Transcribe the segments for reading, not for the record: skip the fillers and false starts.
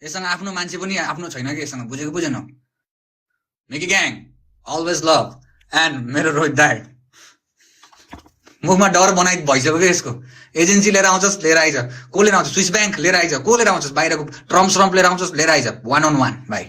यससँग आफ्नो मान्छे पनि आफ्नो छैन कि यससँग बुझेको बुझेनौ Mickey gang always love and मेरो रोहित दाइ मुखमा डर बनाइ भइसक्यो कि यसको एजेन्सी लिएर आउँछस् लिएर आइज को लिएर आउँछ स्विस ब्याङ्क लिएर आइज को लिएर आउँछस् बाहिरको ट्रम्प लिएर आउँछस् लिएर आइज 1-on-1 भाइ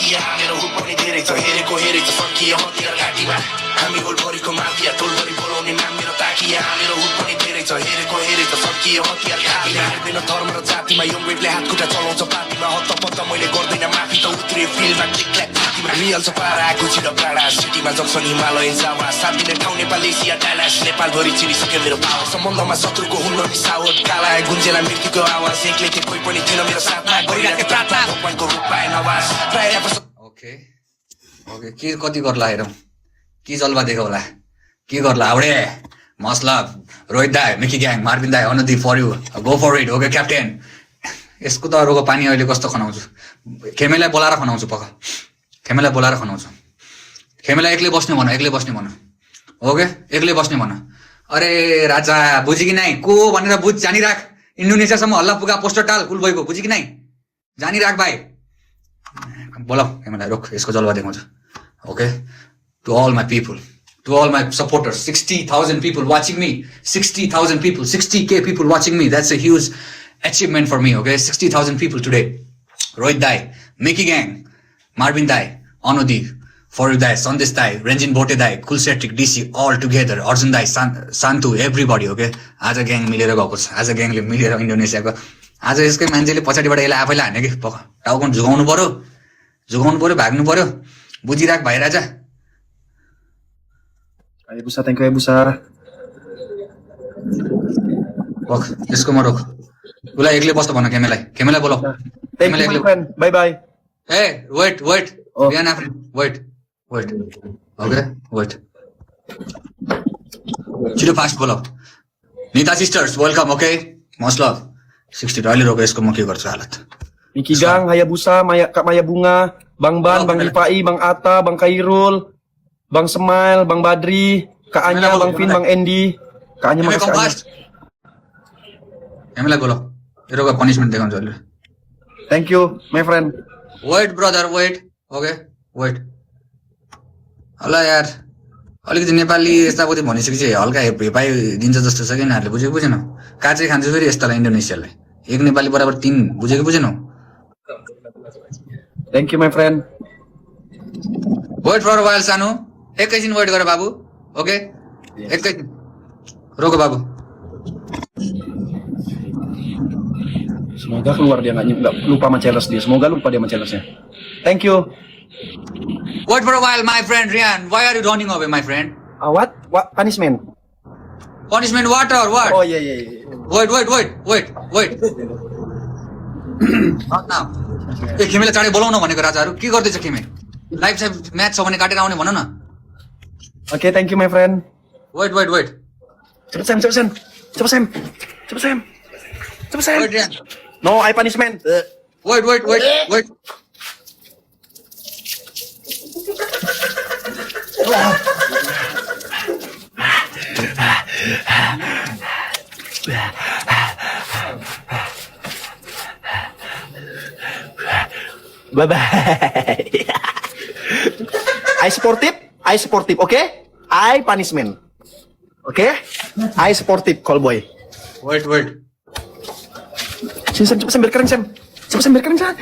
मेरो हुप पनि धेरै छ हेरेको सकियो हतियार घाँटीमा हामी होलभरिको माफिया टोलभरि बोलाउने नाम मेरो ताकिया मेरो हुप पनि धेरै छ हेरेको सकियो हतियार घाँटीमा हेर्दैन धर्म र जातिमा यो वेटले हात खुट्टा चलाउँछ पार्टीमा हत्तपत्त मैले गर्दैन माफी त उत्रियो फिल्डमा टिकल्याक छातीमा रियल छ पारा आएको छिटो प्राडा सिटीमा जक्सन हिमालयन जावा साथ दिने ठाउँ नेपाल एसिया डालास नेपालभरि चिनिसक्यो मेरो पावर सम्बन्धमा शत्रुको हुन्न मिसावट काला गुन्जेला मृत्युको आवाज एक्लै थिए कोही पनि थिएन मेरो साथमा गरिरहेको प्रार्थना भगवानको रूप पाएन आवाज ओके के कति गर्ला हेरौँ के जल्वा देखाउला के गर्ला हाउडे मसला रोहित दाइ मिकी ग्याङ मार्बिन दाइ Anudeep for you go for it okay captain यसको त अरूको पानी अहिले कस्तो खनाउँछु खेमेलाई बोलाएर खनाउँछु पक्का खेमेलाई बोलाएर खनाउँछु खेमेलाई एक्लै बस्ने भन ओके एक्लै बस्ने भन अरे राजा बुझी कि नाइ को भनेर बुझ जानिराख इन्डोनेसियासम्म हल्ला पुगा पोस्टर टाल कुलबोइको बुझी कि नाइ जानिराख भाइ बोलाऊ खेमेलाई रोक यसको जल्वा देखाउँछ okay to all my people to all my supporters 60,000 people watching me 60,000 people 60k people watching me that's a huge achievement for me okay 60,000 people today Rohit Dai Mickey Gang Marvin Dai Anudeep Farouk Dai Sandesh Dai Renjin Bote Dai Kulsetric DC all together Arjun Dai Santu everybody okay आज gang मिलेर गएको छ आज ग्याङले मिलेर इन्डोनेसियाको आज यसकै मान्छेले पछाडिबाट यसलाई आफैलाई हाने कि टाउको झुकाउनु पर्यो भाग्नु पर्यो बुझिराख भाइ राजा Ayo Busa, thank you Busa. रोक यसकोमा रोक उसलाई एक्लै बस्न भन खेमेलाई बोलाऊ Thank you my friend. Bye bye. Hey, wait. Bian Afrin, wait. Okay, wait. छिटो फास्ट बोलाऊ Nita sisters welcome okay must love 60 अहिले रोक यसको म के गर्छु हालत Miki Gang, Hayabusa, Kak Maya Bunga, Bang Ban, Bang Rifai, Bang Atta, Bang Khairul, Bang Smile, Bang Badri, Kak Anya, Bang Fin, Bang Andy, Kak Anya, makasih Anya. हामीलाई बोलाऊ यो रोग पनिशमेन्ट देखाउँछु अहिले Thank you, my friend. Wait brother wait okay wait होला यार अलिकति नेपाली यस्तापति भनिसकेपछि हल्का हेपाइ दिन्छ जस्तो छ कि यिनीहरूले बुझेको बुझेनौ काचै खान्छ फेरि यस्तालाई इन्डोनेसियालाई एक नेपाली बराबर 3 बुझेको बुझेनौ Thank you, my friend. Wait for while सानो एकैछिन वेट गर बाबु ओके एकैछिन रोक बाबु Semoga keluar dia nggak lupa sama challenge dia. Semoga lupa dia sama challenge-nya. Thank you. Wait for a while, my friend Rian. Why are you running away, my friend? What? What punishment? Punishment what or what? Oh yeah. Wait. Not now. ए खेमेलाई चाँडै बोलाउन भनेको राजाहरु के गर्दैछ खेमे live साइभ match छ भने काटेर आउने भन न Okay, thank you my friend. Wait. Cepat Sam. Wait, Rian. No, I punishment. Wait. Bye bye. I sportive, okay? I punishment. Okay? I sportive, call boy. Wait. Sam, cepat Sam, biar kering Sam. Cepat Sam, biar kering Sam.